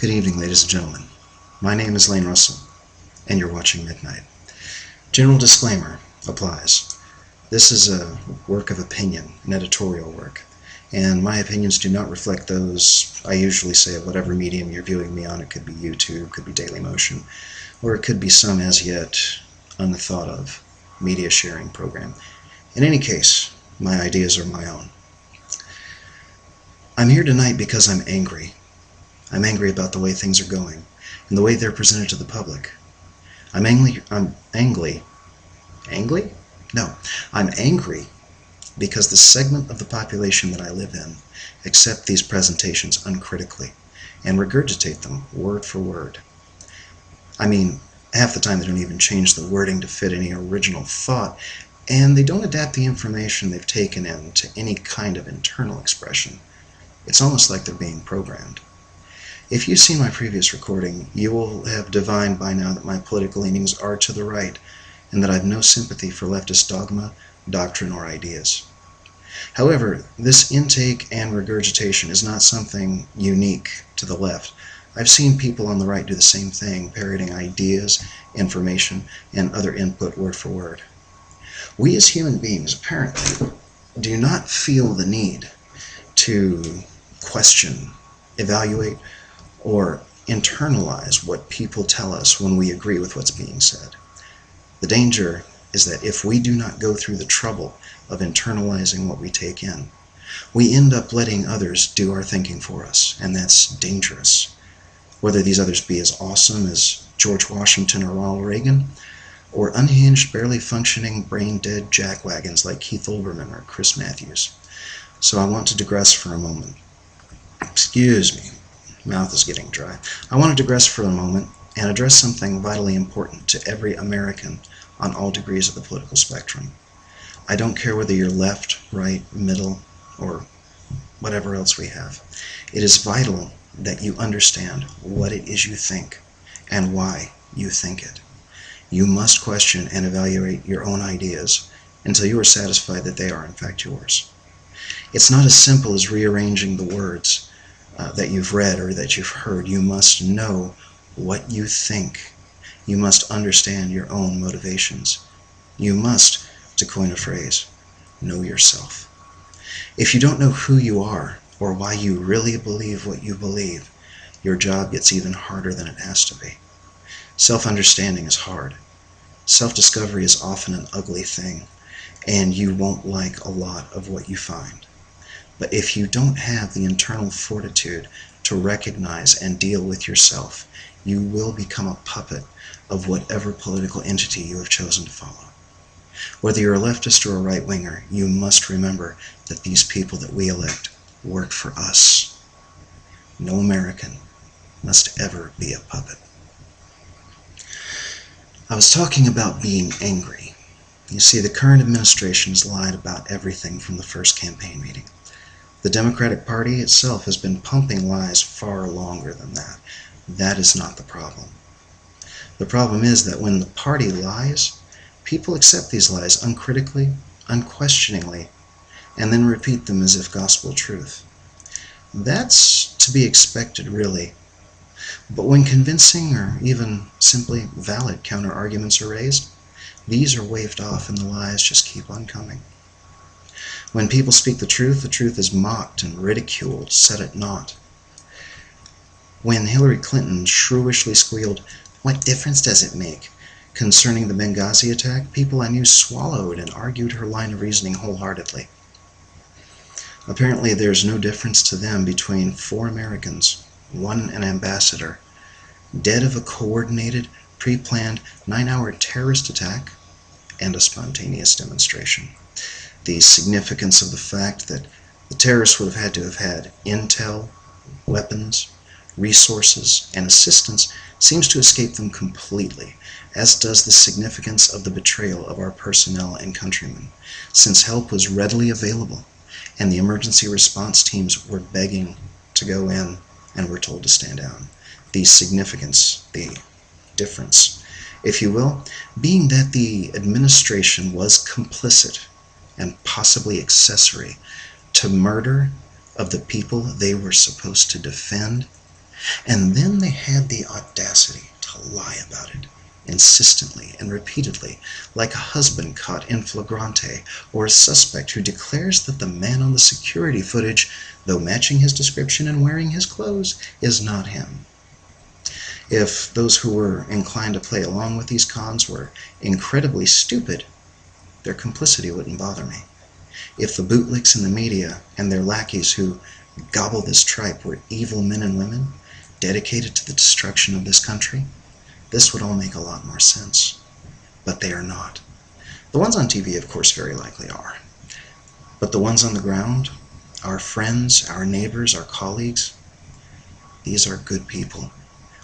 Good evening, ladies and gentlemen. My name is Lane Russell, and you're watching Midnight. General disclaimer applies. This is a work of opinion, an editorial work, and my opinions do not reflect those I usually say of whatever medium you're viewing me on. It could be YouTube, could be Dailymotion, or it could be some as yet unthought of media sharing program. In any case, my ideas are my own. I'm here tonight because I'm angry. I'm angry about the way things are going and the way they're presented to the public. I'm angry because the segment of the population that I live in accept these presentations uncritically and regurgitate them word for word. I mean, half the time they don't even change the wording to fit any original thought, and they don't adapt the information they've taken in to any kind of internal expression. It's almost like they're being programmed. If you've seen my previous recording, you will have divined by now that my political leanings are to the right, and that I have no sympathy for leftist dogma, doctrine, or ideas. However, this intake and regurgitation is not something unique to the left. I've seen people on the right do the same thing, parroting ideas, information, and other input word for word. We as human beings, apparently, do not feel the need to question, evaluate, or internalize what people tell us when we agree with what's being said. The danger is that if we do not go through the trouble of internalizing what we take in, we end up letting others do our thinking for us, and that's dangerous. Whether these others be as awesome as George Washington or Ronald Reagan, or unhinged, barely functioning, brain-dead jackwagons like Keith Olbermann or Chris Matthews. So I want to digress for a moment. Excuse me. Mouth is getting dry. I want to digress for a moment and address something vitally important to every American on all degrees of the political spectrum. I don't care whether you're left, right, middle, or whatever else we have. It is vital that you understand what it is you think and why you think it. You must question and evaluate your own ideas until you are satisfied that they are in fact yours. It's not as simple as rearranging the words that you've read or that you've heard. You must know what you think. You must understand your own motivations. You must, to coin a phrase, know yourself. If you don't know who you are or why you really believe what you believe, your job gets even harder than it has to be. Self-understanding is hard. Self-discovery is often an ugly thing, and you won't like a lot of what you find. But if you don't have the internal fortitude to recognize and deal with yourself, you will become a puppet of whatever political entity you have chosen to follow. Whether you're a leftist or a right-winger, you must remember that these people that we elect work for us. No American must ever be a puppet. I was talking about being angry. You see, the current administration has lied about everything from the first campaign meeting. The Democratic Party itself has been pumping lies far longer than that. That is not the problem. The problem is that when the party lies, people accept these lies uncritically, unquestioningly, and then repeat them as if gospel truth. That's to be expected, really. But when convincing or even simply valid counter-arguments are raised, these are waved off and the lies just keep on coming. When people speak the truth is mocked and ridiculed, set at naught. When Hillary Clinton shrewishly squealed, "What difference does it make?" concerning the Benghazi attack, people I knew swallowed and argued her line of reasoning wholeheartedly. Apparently there's no difference to them between 4 Americans, 1 an ambassador, dead of a coordinated, pre-planned, 9-hour terrorist attack, and a spontaneous demonstration. The significance of the fact that the terrorists would have had intel, weapons, resources, and assistance seems to escape them completely, as does the significance of the betrayal of our personnel and countrymen, since help was readily available, and the emergency response teams were begging to go in and were told to stand down. The significance, the difference, if you will, being that the administration was complicit and possibly accessory to murder of the people they were supposed to defend And then they had the audacity to lie about it, insistently and repeatedly, like a husband caught in flagrante, or a suspect who declares that the man on the security footage, though matching his description and wearing his clothes, is not him. If those who were inclined to play along with these cons were incredibly stupid, their complicity wouldn't bother me. If the bootlicks in the media and their lackeys who gobble this tripe were evil men and women, dedicated to the destruction of this country, this would all make a lot more sense. But they are not. The ones on TV, of course, very likely are. But the ones on the ground, our friends, our neighbors, our colleagues, these are good people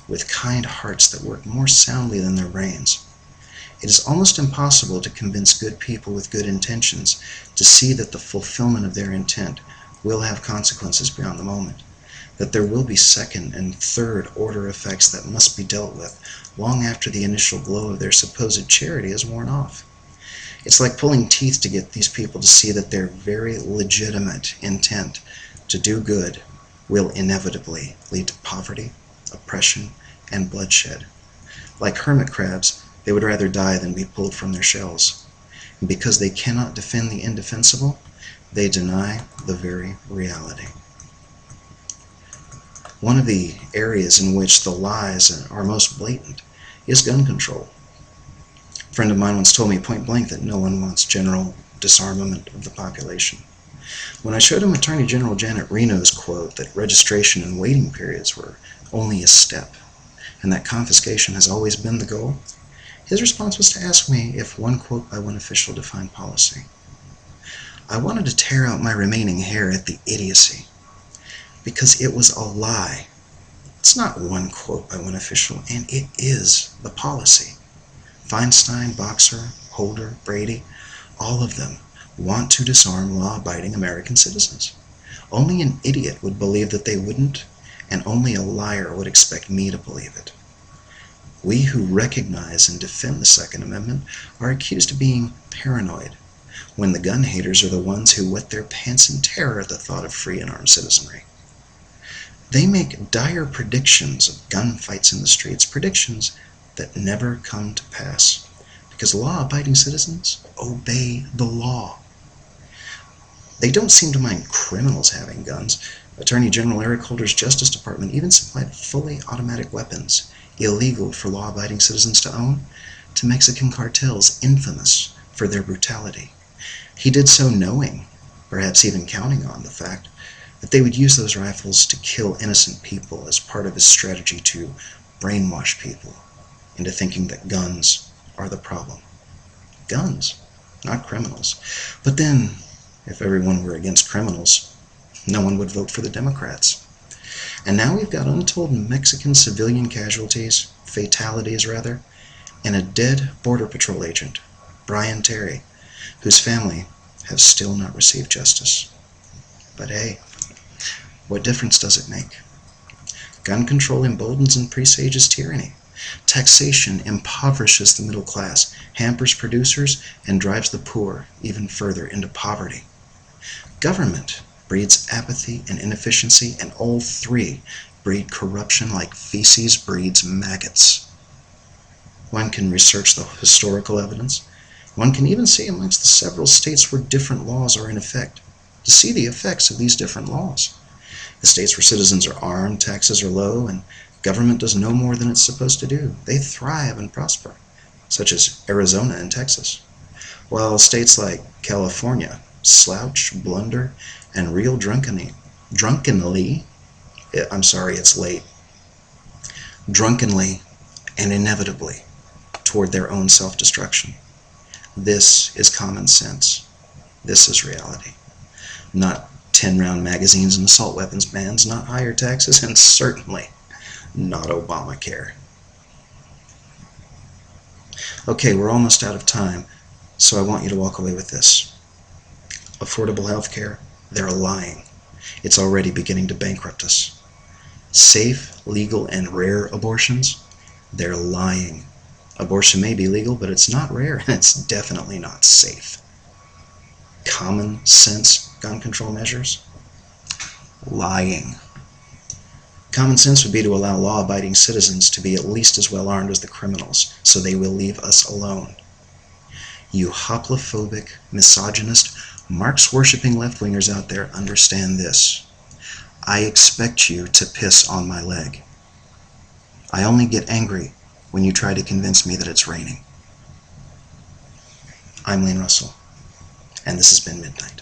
with kind hearts that work more soundly than their brains. It is almost impossible to convince good people with good intentions to see that the fulfillment of their intent will have consequences beyond the moment, that there will be second and third order effects that must be dealt with long after the initial glow of their supposed charity is worn off. It's like pulling teeth to get these people to see that their very legitimate intent to do good will inevitably lead to poverty, oppression, and bloodshed. Like hermit crabs, they would rather die than be pulled from their shells. And because they cannot defend the indefensible, they deny the very reality. One of the areas in which the lies are most blatant is gun control. A friend of mine once told me point blank that no one wants general disarmament of the population. When I showed him Attorney General Janet Reno's quote that registration and waiting periods were only a step, and that confiscation has always been the goal, his response was to ask me if one quote by one official defined policy. I wanted to tear out my remaining hair at the idiocy, because it was a lie. It's not one quote by one official, and it is the policy. Feinstein, Boxer, Holder, Brady, all of them want to disarm law-abiding American citizens. Only an idiot would believe that they wouldn't, and only a liar would expect me to believe it. We who recognize and defend the Second Amendment are accused of being paranoid, when the gun haters are the ones who wet their pants in terror at the thought of free and armed citizenry. They make dire predictions of gunfights in the streets, predictions that never come to pass, because law-abiding citizens obey the law. They don't seem to mind criminals having guns. Attorney General Eric Holder's Justice Department even supplied fully automatic weapons, illegal for law-abiding citizens to own, to Mexican cartels infamous for their brutality. He did so knowing, perhaps even counting on, the fact that they would use those rifles to kill innocent people as part of his strategy to brainwash people into thinking that guns are the problem. Guns, not criminals. But then, if everyone were against criminals, no one would vote for the Democrats. And now we've got untold Mexican civilian casualties, fatalities rather, and a dead Border Patrol agent, Brian Terry, whose family have still not received justice. But hey, what difference does it make? Gun control emboldens and presages tyranny. Taxation impoverishes the middle class, hampers producers, and drives the poor even further into poverty. Government breeds apathy and inefficiency, and all three breed corruption like feces breeds maggots. One can research the historical evidence. One can even see amongst the several states where different laws are in effect to see the effects of these different laws. The states where citizens are armed, taxes are low, and government does no more than it's supposed to do. They thrive and prosper, such as Arizona and Texas. While states like California slouch, blunder, and reel drunkenly, drunkenly and inevitably toward their own self-destruction. This is common sense. This is reality. Not 10-round magazines and assault weapons bans, not higher taxes, and certainly not Obamacare. Okay, we're almost out of time, so I want you to walk away with this. Affordable health care, they're lying. It's already beginning to bankrupt us. Safe, legal, and rare abortions, they're lying. Abortion may be legal, but it's not rare, and it's definitely not safe. Common sense gun control measures, lying. Common sense would be to allow law-abiding citizens to be at least as well armed as the criminals, so they will leave us alone. You hoplophobic, misogynist, Marx-worshipping left-wingers out there, understand this. I expect you to piss on my leg. I only get angry when you try to convince me that it's raining. I'm Lane Russell, and this has been Midnight.